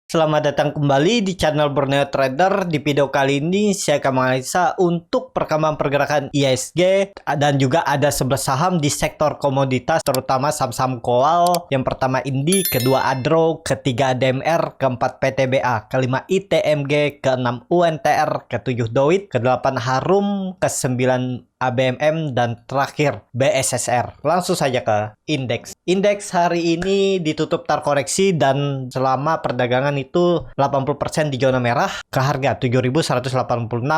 Selamat datang kembali di channel Borneo Trader. Di video kali ini saya akan menganalisa untuk perkembangan pergerakan ISG dan juga ada 11 saham di sektor komoditas, terutama saham-saham kowal. Yang pertama Indi, kedua Adro, ketiga ADMR, keempat PTBA, kelima ITMG, keenam UNTR, ketujuh Doit, kedelapan Harum, kesembilan ABMM, dan terakhir BSSR. Langsung saja ke indeks. Indeks hari ini ditutup terkoreksi dan selama perdagangan itu 80% di zona merah ke harga 7.186,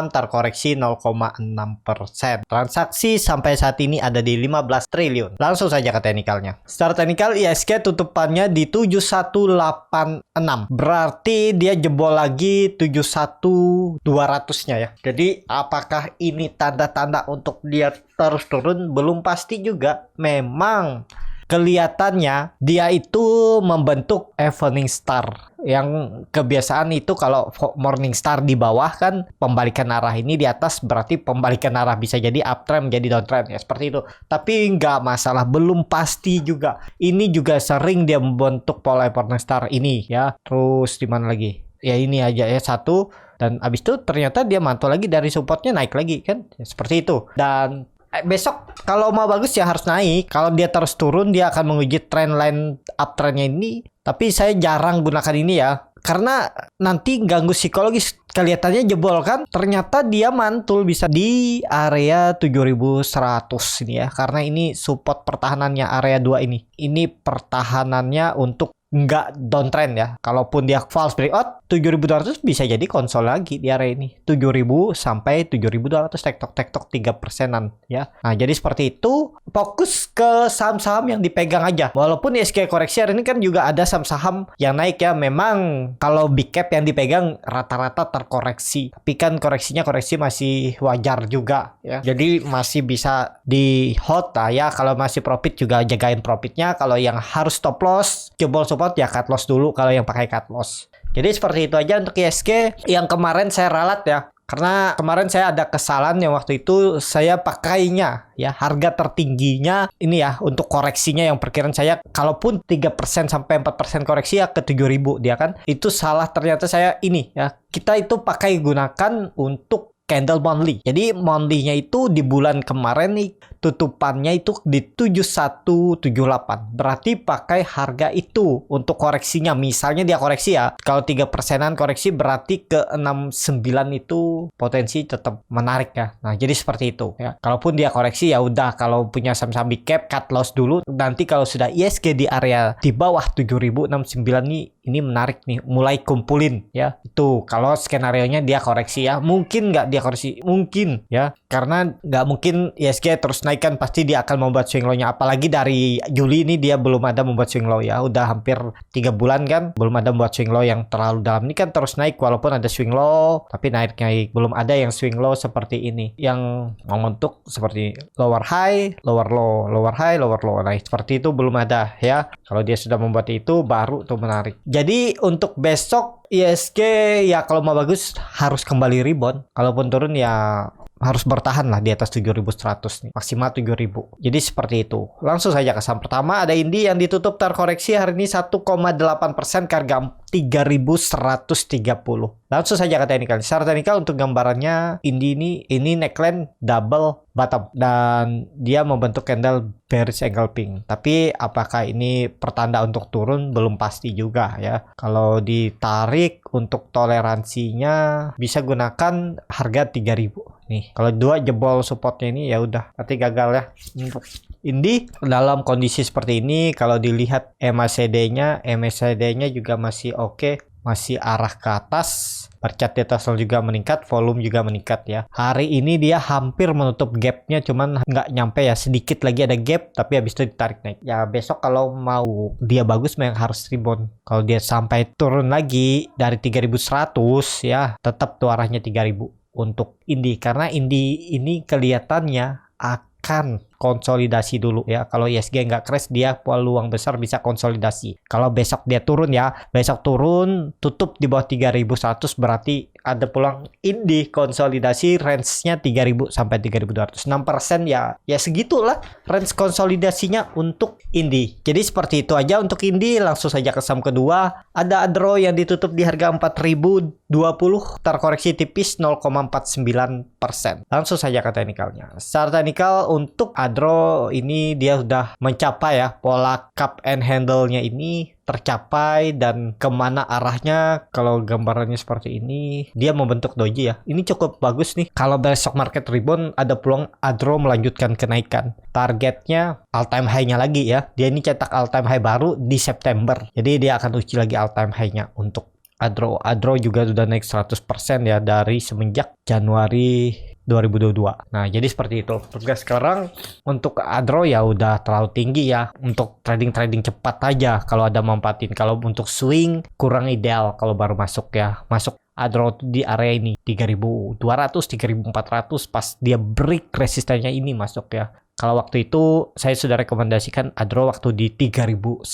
terkoreksi 0,6%. Transaksi sampai saat ini ada di 15 triliun. Langsung saja ke teknikalnya. Secara teknikal ISG tutupannya di 7186. Berarti dia jebol lagi 71.200-nya ya. Jadi apakah ini tanda-tanda untuk dia terus turun? Belum pasti juga. Memang kelihatannya dia itu membentuk evening star, yang kebiasaan itu kalau morning star di bawah kan pembalikan arah, ini di atas berarti pembalikan arah, bisa jadi uptrend menjadi downtrend ya, seperti itu. Tapi nggak masalah, belum pasti juga. Ini juga sering dia membentuk pola evening star ini ya. Terus di mana lagi? Ya ini aja ya, satu, dan abis itu ternyata dia mantul lagi dari supportnya, naik lagi kan ya, seperti itu. Dan besok kalau mau bagus ya harus naik. Kalau dia terus turun dia akan menguji trendline uptrendnya ini. Tapi saya jarang gunakan ini ya, karena nanti ganggu psikologis. Kelihatannya jebol kan, ternyata dia mantul bisa di area 7100 ini ya, karena ini support pertahanannya area 2 ini. Ini pertahanannya untuk nggak downtrend ya. Kalaupun dia false breakout 7.200 bisa jadi konsol lagi di area ini 7.000 sampai 7.200, tektok 3%-an ya. Nah jadi seperti itu, fokus ke saham-saham yang dipegang aja. Walaupun ISG koreksi hari ini kan juga ada saham-saham yang naik ya. Memang kalau big cap yang dipegang rata-rata terkoreksi, tapi kan koreksinya masih wajar juga ya. Jadi masih bisa di hold lah ya. Kalau masih profit juga jagain profitnya. Kalau yang harus stop loss, jebol support ya cut loss dulu kalau yang pakai cut loss. Jadi seperti itu aja untuk ISG yang kemarin saya ralat ya. Karena kemarin saya ada kesalahan yang waktu itu saya pakainya ya harga tertingginya ini ya untuk koreksinya, yang perkiraan saya kalaupun 3% sampai 4% koreksi ya ke 7.000 dia kan. Itu salah, ternyata saya ini ya. Kita itu pakai gunakan untuk candle monthly. Jadi monthly-nya itu di bulan kemarin nih tutupannya itu di 7178. Berarti pakai harga itu untuk koreksinya. Misalnya dia koreksi ya, kalau 3%-an koreksi berarti ke 69 itu potensi tetap menarik ya. Nah, jadi seperti itu ya. Kalaupun dia koreksi ya udah, kalau punya saham-saham big cap cut loss dulu. Nanti kalau sudah ISG di area di bawah 7069 nih, ini menarik nih, mulai kumpulin ya. Itu kalau skenario-nya dia koreksi ya. Mungkin nggak dia koreksi, mungkin ya, karena nggak mungkin ISG terus naik kan, pasti dia akan membuat swing low-nya. Apalagi dari Juli ini dia belum ada membuat swing low ya. Udah hampir 3 bulan kan belum ada membuat swing low yang terlalu dalam. Ini kan terus naik, walaupun ada swing low tapi naik. Belum ada yang swing low seperti ini yang membentuk seperti lower high, lower low, lower high, lower low. Nah, seperti itu belum ada ya. Kalau dia sudah membuat itu baru tuh menarik. Jadi untuk besok ISG ya kalau mau bagus harus kembali rebound. Kalaupun turun ya harus bertahan lah di atas 7.100 nih, maksimal 7.000. Jadi seperti itu. Langsung saja ke saham pertama, ada Indi yang ditutup terkoreksi hari ini 1,8% ke harga 3.130. Langsung saja ke teknikal. Secara teknikal untuk gambarannya Indi ini neckline double bottom dan dia membentuk candle bearish engulfing. Tapi apakah ini pertanda untuk turun? Belum pasti juga ya. Kalau ditarik untuk toleransinya bisa gunakan harga 3.000 nih. Kalau dua jebol supportnya ini ya udah, nanti gagal ya. Indi dalam kondisi seperti ini kalau dilihat MACD-nya juga masih oke, masih arah ke atas. Bercat di atas juga meningkat, volume juga meningkat ya. Hari ini dia hampir menutup gapnya, cuman nggak nyampe ya, sedikit lagi ada gap, tapi habis itu ditarik naik. Ya besok kalau mau dia bagus memang harus rebound. Kalau dia sampai turun lagi dari 3.100 ya, tetap tuh arahnya 3.000 untuk Indi. Karena Indi ini kelihatannya akan konsolidasi dulu ya. Kalau ISG nggak crash, dia peluang besar bisa konsolidasi. Kalau besok dia turun ya, besok turun tutup di bawah 3.100 berarti ada peluang Indi konsolidasi range-nya 3.000 sampai 3.200. 6% ya segitulah range konsolidasinya untuk Indi. Jadi seperti itu aja untuk Indi. Langsung saja ke saham kedua. Ada Adro yang ditutup di harga 4.020, terkoreksi tipis 0,49%. Langsung saja ke teknikalnya. Secara teknikal untuk Adro ini dia sudah mencapai ya pola cup and handle-nya ini tercapai, dan kemana arahnya kalau gambarannya seperti ini, dia membentuk doji ya. Ini cukup bagus nih. Kalau besok market rebound ada peluang Adro melanjutkan kenaikan. Targetnya all time high-nya lagi ya. Dia ini cetak all time high baru di September. Jadi dia akan uji lagi all time high-nya untuk Adro. Adro juga sudah naik 100% ya dari semenjak Januari 2022. Nah, jadi seperti itu. Harga sekarang untuk Adro ya udah terlalu tinggi ya. Untuk trading cepat aja kalau ada manfaatin. Kalau untuk swing kurang ideal kalau baru masuk ya. Masuk Adro di area ini 3.200, 3.400 pas dia break resistennya ini masuk ya. Kalau waktu itu saya sudah rekomendasikan Adro waktu di 3.150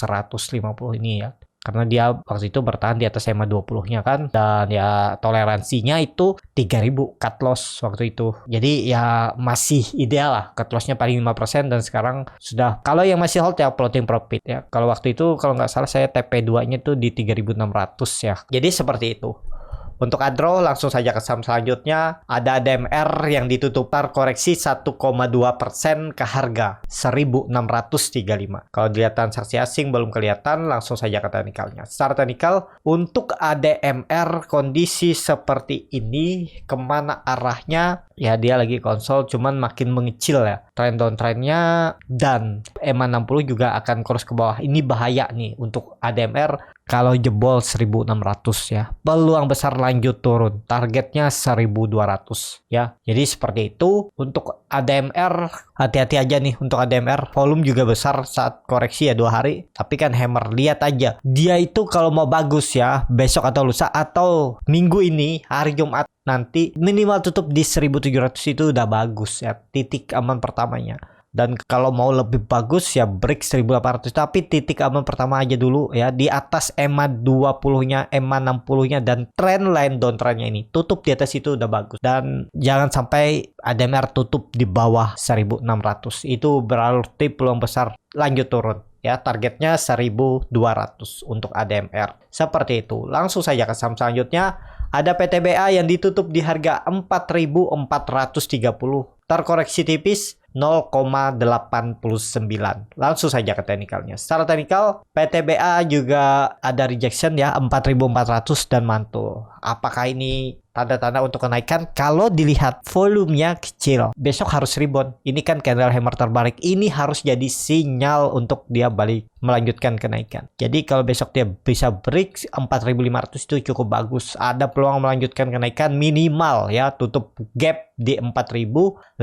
ini ya. Karena dia waktu itu bertahan di atas EMA 20-nya kan. Dan ya toleransinya itu 3.000 cut loss waktu itu. Jadi ya masih ideal lah. Cut loss-nya paling 5%, dan sekarang sudah. Kalau yang masih hold ya floating profit ya. Kalau waktu itu kalau nggak salah saya TP2-nya tuh di 3.600 ya. Jadi seperti itu. Untuk Adro langsung saja ke saham selanjutnya. Ada ADMR yang ditutup terkoreksi 1,2% ke harga 1.635. Kalau dilihat transaksi asing belum kelihatan, langsung saja ke teknikalnya. Secara teknikal untuk ADMR kondisi seperti ini, kemana arahnya? Ya dia lagi konsol cuman makin mengecil ya. Trend downtrendnya dan EMA 60 juga akan cross ke bawah. Ini bahaya nih untuk ADMR. Kalau jebol 1.600 ya, peluang besar lanjut turun. Targetnya 1.200 ya. Jadi seperti itu untuk ADMR. Hati-hati aja nih untuk ADMR. Volume juga besar saat koreksi ya 2 hari. Tapi kan hammer, lihat aja. Dia itu kalau mau bagus ya, besok atau lusa atau minggu ini, hari Jumat nanti minimal tutup di 1.700 itu udah bagus ya. Titik aman pertamanya. Dan kalau mau lebih bagus ya break 1.800, tapi titik aman pertama aja dulu ya di atas EMA 20-nya, EMA 60-nya, dan trend line downtrendnya ini tutup di atas itu udah bagus. Dan jangan sampai ADMR tutup di bawah 1.600. Itu berarti peluang besar lanjut turun. Ya, targetnya 1.200 untuk ADMR. Seperti itu. Langsung saja ke saham selanjutnya. Ada PTBA yang ditutup di harga 4.430. Terkoreksi tipis 0,89. Langsung saja ke teknikalnya. Secara teknikal, PTBA juga ada rejection ya 4.400 dan mantul. Apakah ini tanda-tanda untuk kenaikan? Kalau dilihat volumenya kecil, besok harus rebound. Ini kan candle hammer terbalik. Ini harus jadi sinyal untuk dia balik melanjutkan kenaikan. Jadi kalau besok dia bisa break 4.500 itu cukup bagus. Ada peluang melanjutkan kenaikan minimal ya, tutup gap di 4.580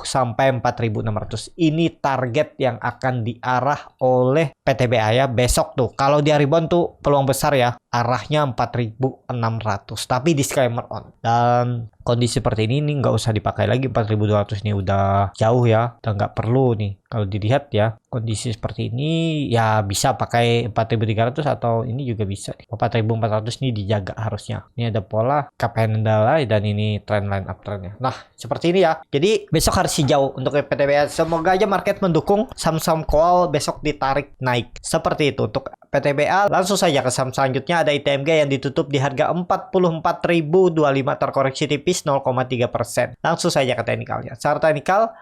sampai 4.600. Ini target yang akan diarah oleh PTBA ya besok tuh. Kalau dia rebound tuh peluang besar ya, arahnya 4.600. Tapi disclaimer on. Dan kondisi seperti ini nggak usah dipakai lagi 4.200 ini udah jauh ya, udah nggak perlu nih. Kalau dilihat ya kondisi seperti ini ya bisa pakai 4.300 atau ini juga bisa. 4.400 ini dijaga harusnya. Ini ada pola cup handle dan ini trend line uptrendnya. Nah seperti ini ya. Jadi besok harus hijau untuk PTBA. Semoga aja market mendukung saham-saham call besok ditarik naik. Seperti itu untuk PTBA. Langsung saja ke saham selanjutnya. Ada ITMG yang ditutup di harga 44.025, terkoreksi tipis 0,3%. Langsung saja ke teknikalnya. Secara teknikal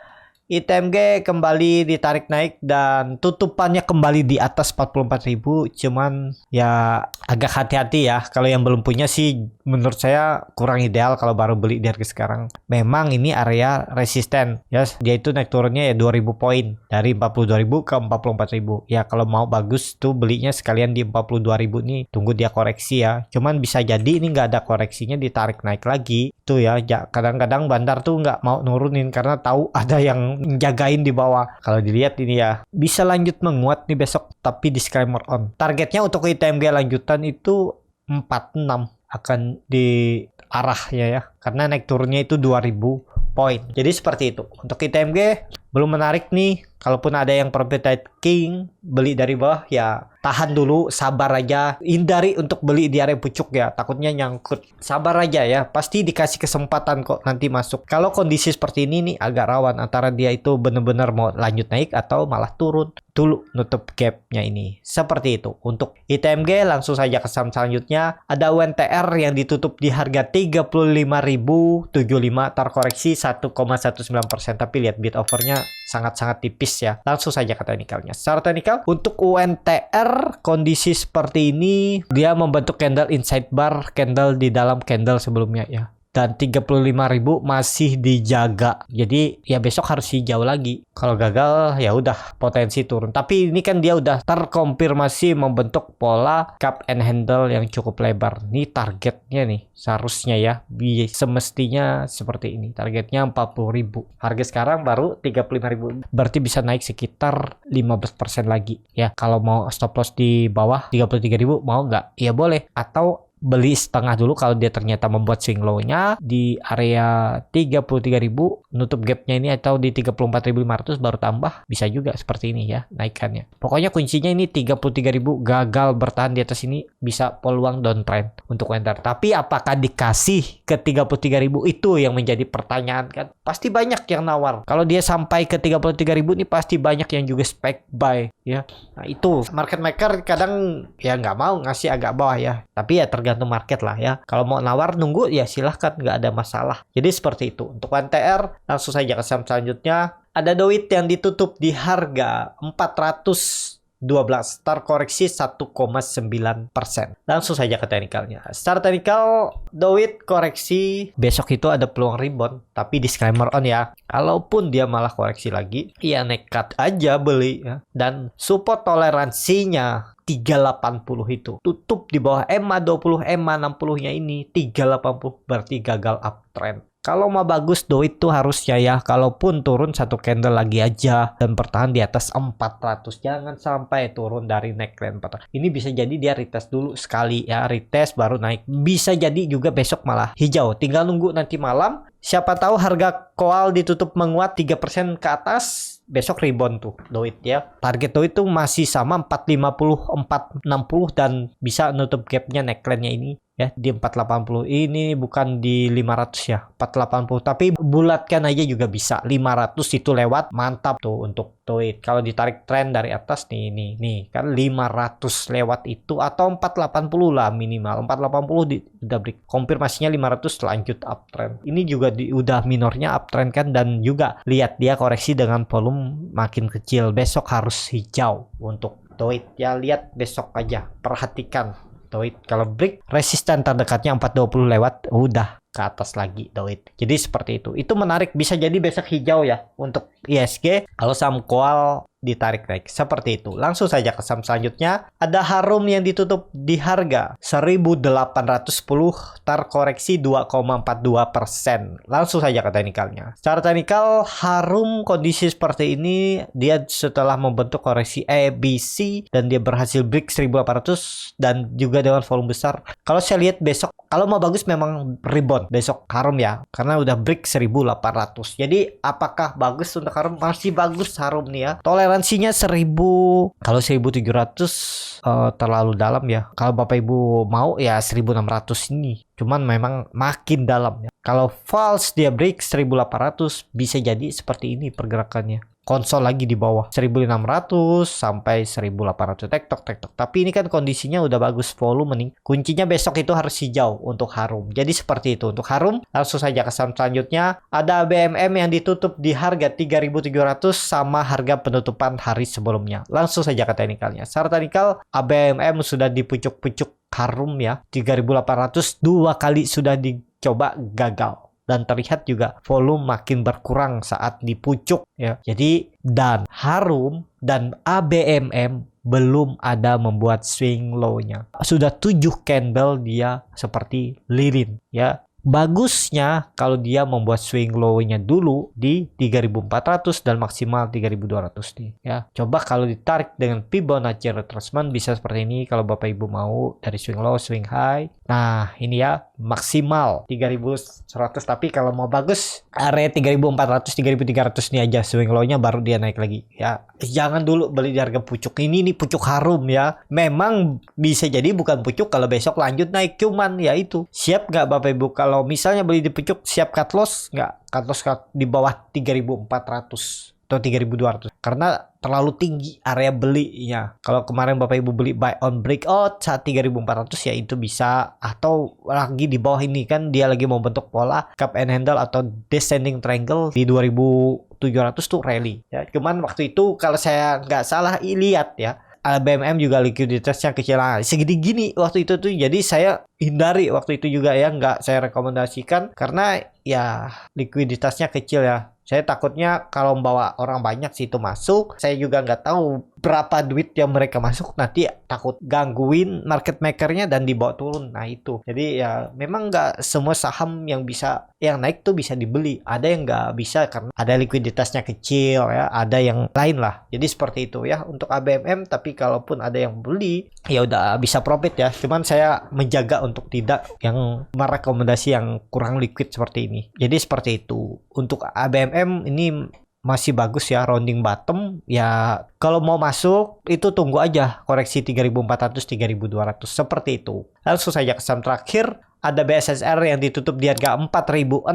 ITMG kembali ditarik naik dan tutupannya kembali di atas 44.000. Cuman ya agak hati-hati ya. Kalau yang belum punya sih menurut saya kurang ideal kalau baru beli di harga sekarang. Memang ini area resisten ya. Dia itu naik turunnya ya 2.000 poin dari 42.000 ke 44.000. Ya kalau mau bagus tuh belinya sekalian di 42.000 nih. Tunggu dia koreksi ya. Cuman bisa jadi ini nggak ada koreksinya ditarik naik lagi. Itu ya. Kadang-kadang bandar tuh nggak mau nurunin karena tahu ada yang jagain di bawah. Kalau dilihat ini ya bisa lanjut menguat nih besok, tapi disclaimer on. Targetnya untuk ITMG lanjutan itu 46 akan di arahnya ya, karena naik turunnya itu 2.000 poin. Jadi seperti itu. Untuk ITMG belum menarik nih Kalaupun ada yang profit taking beli dari bawah ya tahan dulu, sabar aja, hindari untuk beli di area pucuk ya, takutnya nyangkut. Sabar aja ya, pasti dikasih kesempatan kok nanti masuk. Kalau kondisi seperti ini nih agak rawan antara dia itu benar-benar mau lanjut naik atau malah turun. Dulu nutup gapnya ini. Seperti itu. Untuk ITMG langsung saja ke saham selanjutnya. Ada UNTR yang ditutup di harga 35.075, terkoreksi 1,19%. Tapi lihat bid overnya sangat-sangat tipis ya. Langsung saja ke teknikalnya. Secara teknikal untuk UNTR kondisi seperti ini dia membentuk candle inside bar, candle di dalam candle sebelumnya ya. Dan 35.000 masih dijaga. Jadi ya besok harus hijau lagi. Kalau gagal ya udah potensi turun. Tapi ini kan dia udah terkonfirmasi membentuk pola cup and handle yang cukup lebar. Ini targetnya nih seharusnya ya. Semestinya seperti ini. Targetnya 40.000. Harga sekarang baru 35.000. Berarti bisa naik sekitar 15% lagi ya. Kalau mau stop loss di bawah 33.000 mau nggak? Ya boleh. Atau beli setengah dulu kalau dia ternyata membuat swing low-nya di area 33.000, nutup gap-nya ini atau di 34.500 baru tambah, bisa juga seperti ini ya naikannya. Pokoknya kuncinya ini 33.000 gagal bertahan di atas ini bisa peluang downtrend untuk enter. Tapi apakah dikasih ke 33.000 itu yang menjadi pertanyaan kan? Pasti banyak yang nawar. Kalau dia sampai ke 33.000 ini pasti banyak yang juga spec buy ya. Nah itu market maker kadang ya nggak mau ngasih agak bawah ya. Tapi ya tergantung market lah ya. Kalau mau nawar nunggu ya silahkan, nggak ada masalah. Jadi seperti itu. Untuk NTR langsung saja ke saham selanjutnya. Ada Doit yang ditutup di harga 412, terkoreksi 1,9%. Langsung saja ke teknikalnya. Secara teknikal Doit koreksi besok itu ada peluang rebound, tapi disclaimer on ya. Kalaupun dia malah koreksi lagi, ya nekat aja beli ya. Dan support toleransinya 380 itu. Tutup di bawah EMA 20, EMA 60-nya ini 380 berarti gagal uptrend. Kalau mau bagus Doit tuh harusnya ya, kalaupun turun satu candle lagi aja dan bertahan di atas 400. Jangan sampai turun dari neckline 400. Ini bisa jadi dia retest dulu sekali ya, retest baru naik. Bisa jadi juga besok malah hijau. Tinggal nunggu nanti malam. Siapa tahu harga koal ditutup menguat 3% ke atas, besok rebound tuh Doit ya. Target Doit tuh masih sama 450, 460 dan bisa nutup gapnya neckline-nya ini ya di 480. Ini bukan di 500 ya, 480. Tapi bulatkan aja juga bisa. 500 itu lewat, mantap tuh untuk Doit. Kalau ditarik tren dari atas nih kan 500 lewat itu atau 480 lah minimal. 480 udah break. Konfirmasinya 500 lanjut uptrend. Ini juga udah minornya uptrend kan, dan juga lihat dia koreksi dengan volume makin kecil. Besok harus hijau untuk Doit ya, lihat besok aja, perhatikan Doit. Kalau break resisten terdekatnya 420 lewat, udah ke atas lagi Doit. Jadi seperti itu menarik, bisa jadi besok hijau ya untuk ISG kalau saham koal ditarik naik seperti itu. Langsung saja ke saham selanjutnya. Ada Harum yang ditutup di harga 1.810, terkoreksi 2,42%. Langsung saja ke teknikalnya. Secara teknikal Harum kondisi seperti ini dia setelah membentuk koreksi ABC dan dia berhasil break 1.800 dan juga dengan volume besar. Kalau saya lihat besok kalau mau bagus memang rebound besok Harum ya, karena udah break 1.800. Jadi apakah bagus untuk Harum? Masih bagus Harum nih ya. Toleransinya 1.000. Kalau 1.700 terlalu dalam ya. Kalau Bapak Ibu mau ya 1.600 ini. Cuman memang makin dalam ya. Kalau false dia break 1.800 bisa jadi seperti ini pergerakannya. Konsol lagi di bawah 1.600 sampai 1.800 tektok. Tapi ini kan kondisinya udah bagus, volume nih. Kuncinya besok itu harus hijau untuk Harum. Jadi seperti itu untuk Harum. Langsung saja ke saham selanjutnya. Ada BMM yang ditutup di harga 3.700 sama harga penutupan hari sebelumnya. Langsung saja ke teknikalnya. Secara teknikal ABMM sudah di pucuk-pucuk Harum ya. 3.800 dua kali sudah dicoba gagal. Dan terlihat juga volume makin berkurang saat di pucuk ya. Jadi dan Harum dan ABMM belum ada membuat swing low-nya. Sudah 7 candle dia seperti lilin ya. Bagusnya kalau dia membuat swing low-nya dulu di 3.400 dan maksimal 3.200 nih ya. Coba kalau ditarik dengan Fibonacci retracement bisa seperti ini kalau Bapak Ibu mau dari swing low, swing high. Nah, ini ya maksimal 3.100, tapi kalau mau bagus area 3.400 3.300 nih aja swing low-nya, baru dia naik lagi ya. Jangan dulu beli di harga pucuk. Ini pucuk harum ya. Memang bisa jadi bukan pucuk kalau besok lanjut naik, cuman ya itu. Siap nggak Bapak Ibu kalau misalnya beli di pucuk, siap cut loss nggak? Cut loss di bawah 3.400 atau 3.200 karena terlalu tinggi area belinya. Kalau kemarin Bapak Ibu beli buy on breakout saat 3.400 ya itu bisa, atau lagi di bawah ini kan dia lagi mau bentuk pola cup and handle atau descending triangle di 2.700 tuh rally ya. Cuman waktu itu kalau saya nggak salah lihat ya, BMM juga likuiditasnya kecil segede gini waktu itu tuh, jadi saya hindari waktu itu juga ya, nggak saya rekomendasikan karena ya likuiditasnya kecil ya. Saya takutnya kalau membawa orang banyak situ masuk, saya juga nggak tahu berapa duit yang mereka masuk, nanti takut gangguin market makernya dan dibawa turun. Nah itu, jadi ya memang nggak semua saham yang bisa yang naik tuh bisa dibeli, ada yang nggak bisa karena ada likuiditasnya kecil ya, ada yang lain lah. Jadi seperti itu ya untuk ABMM. Tapi kalaupun ada yang beli ya udah bisa profit ya, cuman saya menjaga untuk tidak yang merekomendasi yang kurang liquid seperti ini. Jadi seperti itu untuk ABMM. Ini masih bagus ya, rounding bottom ya. Kalau mau masuk itu tunggu aja koreksi 3.400 3.200 seperti itu. Langsung saja ke saham terakhir, ada BSSR yang ditutup di harga 4.680,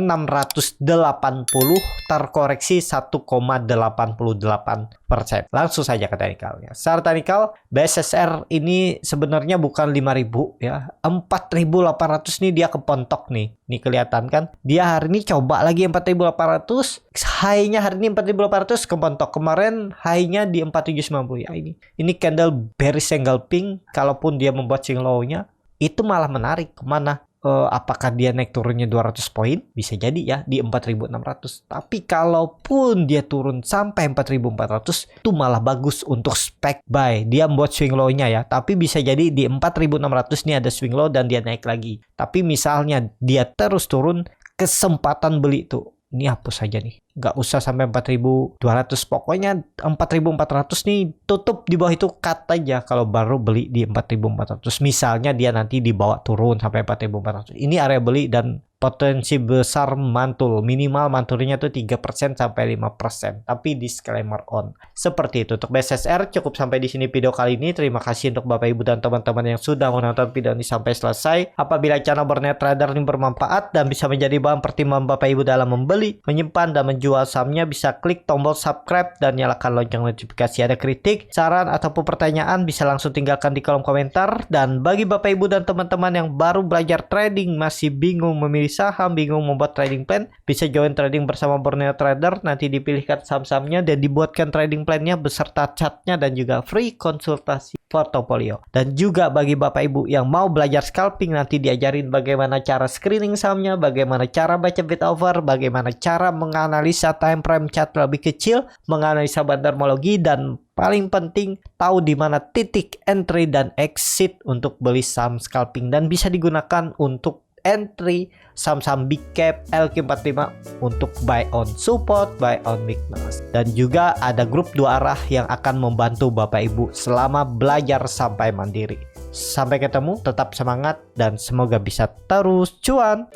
terkoreksi 1,88%. Langsung saja ke teknikalnya. Secara teknikal BSSR ini sebenarnya bukan 5.000 ya, 4.800 nih dia kepontok nih. Nih kelihatan kan? Dia hari ini coba lagi 4.800, high-nya hari ini 4.800 kepontok. Kemarin high-nya di 4.790 ya ini. Ini candle bearish engulfing, kalaupun dia membuat swing low-nya itu malah menarik kemana? Apakah dia naik turunnya 200 poin? Bisa jadi ya di 4.600. Tapi kalaupun dia turun sampai 4.400 itu malah bagus untuk spec buy. Dia membuat swing low-nya ya. Tapi bisa jadi di 4.600 nih ada swing low dan dia naik lagi. Tapi misalnya dia terus turun, kesempatan beli tuh ini hapus saja nih. Nggak usah sampai 4.200. Pokoknya 4.400 nih tutup di bawah itu, cut aja kalau baru beli di 4.400. Misalnya dia nanti dibawa turun sampai 4.400. Ini area beli dan potensi besar mantul. Minimal mantulnya tuh 3% sampai 5%. Tapi disclaimer on. Seperti itu untuk BSSR. Cukup sampai di sini video kali ini. Terima kasih untuk Bapak Ibu dan teman-teman yang sudah menonton video ini sampai selesai. Apabila channel Berniat Trader ini bermanfaat dan bisa menjadi bahan pertimbangan Bapak Ibu dalam membeli, menyimpan, dan menjual sahamnya, bisa klik tombol subscribe dan nyalakan lonceng notifikasi. Ada kritik, saran, ataupun pertanyaan bisa langsung tinggalkan di kolom komentar. Dan bagi Bapak Ibu dan teman-teman yang baru belajar trading, masih bingung memilih saham, bingung membuat trading plan, bisa join trading bersama Borneo Trader. Nanti dipilihkan saham-sahamnya dan dibuatkan trading plan-nya beserta chartnya dan juga free konsultasi portofolio. Dan juga bagi Bapak Ibu yang mau belajar scalping, nanti diajarin bagaimana cara screening sahamnya, bagaimana cara baca bid offer, bagaimana cara menganalisa time frame chart lebih kecil, menganalisa bandarmologi, dan paling penting tahu di mana titik entry dan exit untuk beli saham scalping, dan bisa digunakan untuk entry saham-saham big cap LQ45 untuk buy on support, buy on weakness. Dan juga ada grup 2 arah yang akan membantu Bapak Ibu selama belajar sampai mandiri. Sampai ketemu, tetap semangat dan semoga bisa terus cuan.